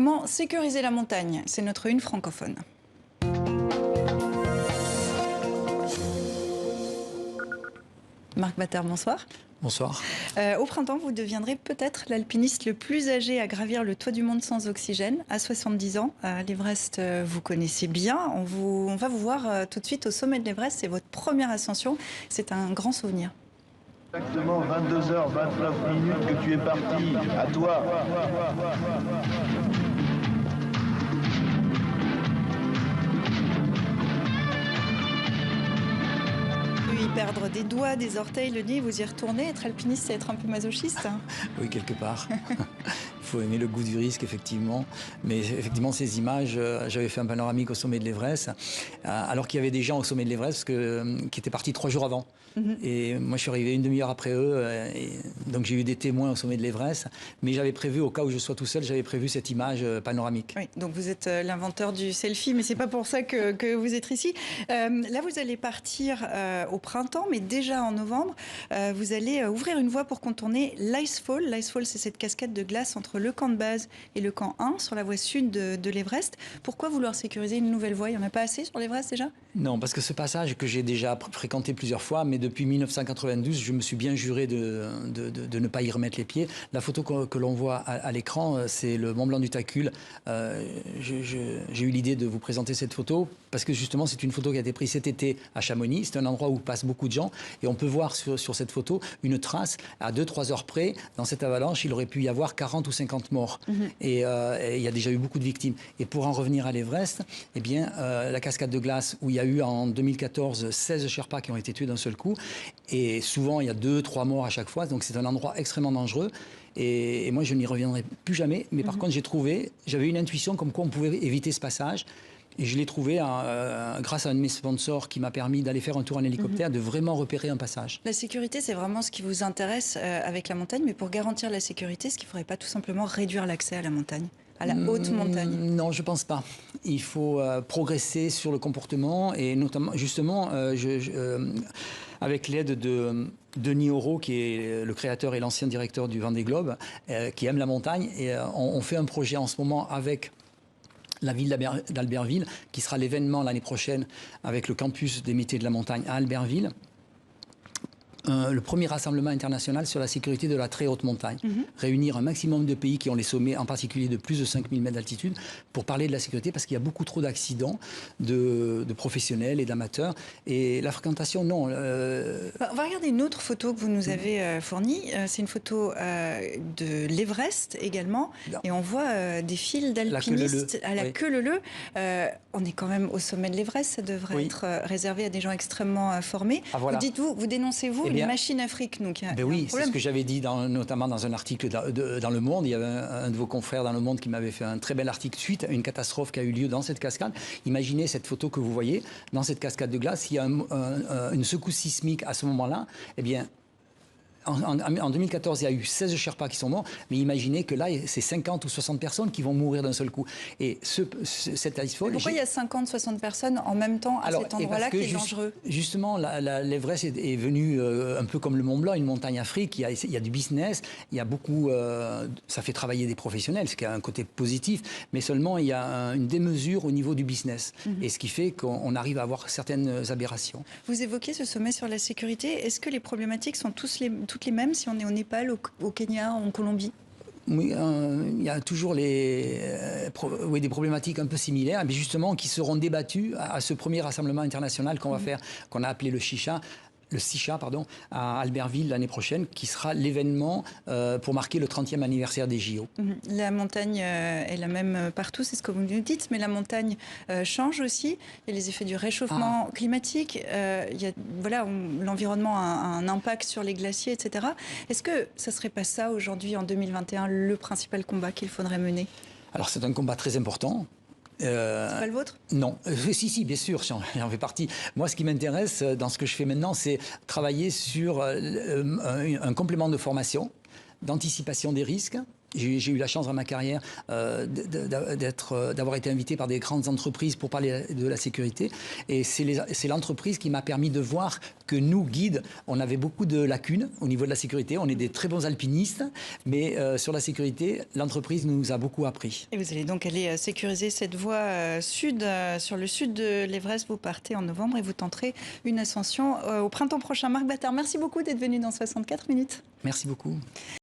Comment sécuriser la montagne? C'est notre une francophone. Marc Batter, bonsoir. Bonsoir. Au printemps, vous deviendrez peut-être l'alpiniste le plus âgé à gravir le toit du monde sans oxygène, à 70 ans. L'Everest, vous connaissez bien. On va vous voir tout de suite au sommet de l'Everest. C'est votre première ascension. C'est un grand souvenir. Exactement 22h29 minutes que tu es parti. À toi. Perdre des doigts, des orteils, le nez, vous y retournez. Être alpiniste, c'est être un peu masochiste. Oui, quelque part. Il faut aimer le goût du risque, effectivement. Mais effectivement, ces images, j'avais fait un panoramique au sommet de l'Everest, alors qu'il y avait des gens au sommet de l'Everest qui étaient partis 3 jours avant. Et moi, je suis arrivé une demi-heure après eux. Et donc, j'ai eu des témoins au sommet de l'Everest. Mais j'avais prévu, au cas où je sois tout seul, j'avais prévu cette image panoramique. Oui, donc vous êtes l'inventeur du selfie, mais ce n'est pas pour ça que vous êtes ici. Là, vous allez partir au printemps, mais déjà en novembre, vous allez ouvrir une voie pour contourner l'Icefall. L'Icefall, c'est cette cascade de glace entre le camp de base et le camp 1 sur la voie sud de l'Everest. Pourquoi vouloir sécuriser une nouvelle voie? Il n'y en a pas assez sur l'Everest déjà? Non, parce que ce passage que j'ai déjà fréquenté plusieurs fois, mais depuis 1992, je me suis bien juré de ne pas y remettre les pieds. La photo que l'on voit à l'écran, c'est le Mont Blanc du Tacul. J'ai eu l'idée de vous présenter cette photo parce que justement, c'est une photo qui a été prise cet été à Chamonix. C'est un endroit où passent beaucoup de gens et on peut voir sur cette photo une trace à 2-3 heures près. Dans cette avalanche, il aurait pu y avoir 40 ou 50 morts. Et il y a déjà eu beaucoup de victimes. Et pour en revenir à l'Everest, eh bien, la cascade de glace où il y a eu en 2014 16 Sherpas qui ont été tués d'un seul coup. Et souvent, il y a 2-3 morts à chaque fois. Donc, c'est un endroit extrêmement dangereux. Et moi, je n'y reviendrai plus jamais. Mais par contre, j'avais une intuition comme quoi on pouvait éviter ce passage. Et je l'ai trouvé grâce à un de mes sponsors qui m'a permis d'aller faire un tour en hélicoptère, de vraiment repérer un passage. La sécurité, c'est vraiment ce qui vous intéresse avec la montagne. Mais pour garantir la sécurité, est-ce qu'il ne faudrait pas tout simplement réduire l'accès à la montagne, à la haute montagne? Non, je ne pense pas. Il faut progresser sur le comportement et notamment, justement, avec l'aide de Denis Auro, qui est le créateur et l'ancien directeur du Vendée Globe, qui aime la montagne. Et on fait un projet en ce moment avec la ville d'Albertville, qui sera l'événement l'année prochaine avec le campus des métiers de la montagne à Albertville. Le premier rassemblement international sur la sécurité de la très haute montagne. Réunir un maximum de pays qui ont les sommets, en particulier de plus de 5000 mètres d'altitude, pour parler de la sécurité, parce qu'il y a beaucoup trop d'accidents de professionnels et d'amateurs. Et la fréquentation, non. On va regarder une autre photo que vous nous avez fournie. C'est une photo de l'Everest également. Et on voit des files d'alpinistes à la queue leu-leu. On est quand même au sommet de l'Everest. Ça devrait être réservé à des gens extrêmement formés. Ah, voilà. Vous dénoncez-vous une machine Afrique. Donc oui, c'est ce que j'avais dit notamment dans un article dans Le Monde. Il y avait un de vos confrères dans Le Monde qui m'avait fait un très bel article suite à une catastrophe qui a eu lieu dans cette cascade. Imaginez cette photo que vous voyez dans cette cascade de glace. Il y a une secousse sismique à ce moment-là. Eh bien, en 2014, il y a eu 16 Sherpas qui sont morts, mais imaginez que là, c'est 50 ou 60 personnes qui vont mourir d'un seul coup. Et cet Icefall... Pourquoi il y a 50-60 personnes en même temps à cet endroit-là qui est dangereux? Justement, l'Everest est venu un peu comme le Mont Blanc, une montagne Afrique. Il y a du business, il y a beaucoup... ça fait travailler des professionnels, ce qui a un côté positif, mais seulement il y a une démesure au niveau du business. Et ce qui fait qu'on arrive à avoir certaines aberrations. Vous évoquez ce sommet sur la sécurité. Est-ce que les problématiques sont toutes les mêmes si on est au Népal, au Kenya, en Colombie? Oui, il y a toujours des problématiques un peu similaires, mais justement qui seront débattues à ce premier rassemblement international qu'on va faire, qu'on a appelé le SICHA, à Albertville l'année prochaine, qui sera l'événement pour marquer le 30e anniversaire des JO. La montagne est la même partout, c'est ce que vous nous dites, mais la montagne change aussi. Il y a les effets du réchauffement climatique, l'environnement a un impact sur les glaciers, etc. Est-ce que ça ne serait pas ça, aujourd'hui, en 2021, le principal combat qu'il faudrait mener? Alors, c'est un combat très important. C'est pas le vôtre? Non. Si, bien sûr, j'en fais partie. Moi, ce qui m'intéresse dans ce que je fais maintenant, c'est travailler sur un complément de formation, d'anticipation des risques J'ai eu la chance dans ma carrière d'avoir été invité par des grandes entreprises pour parler de la sécurité. Et c'est l'entreprise qui m'a permis de voir que nous, guides, on avait beaucoup de lacunes au niveau de la sécurité. On est des très bons alpinistes, mais sur la sécurité, l'entreprise nous a beaucoup appris. Et vous allez donc aller sécuriser cette voie sud, sur le sud de l'Everest. Vous partez en novembre et vous tenterez une ascension au printemps prochain. Marc Battard, merci beaucoup d'être venu dans 64 minutes. Merci beaucoup.